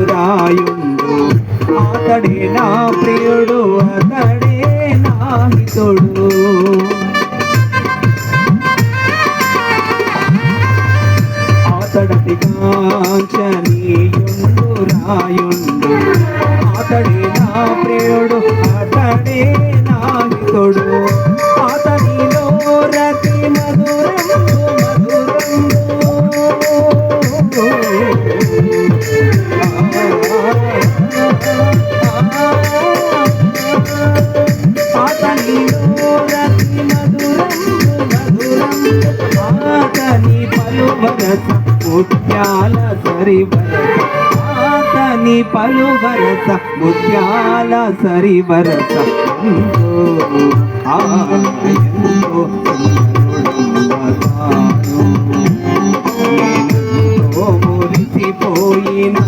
రాయుండు అతడే నా ప్రియుడు అతడే నా హితుడు అతడి కాంచనీయుండు రాయుండు అతడే నా ప్రియుడు అతడే నా హితుడు అతడిలో రతి మధురంగు అతనిలో రతి అతని పలువరస ముత్యాల సరివరస అతని పలువరస ముత్యాల సరివరస ఎంతో మురిసిపోయినాను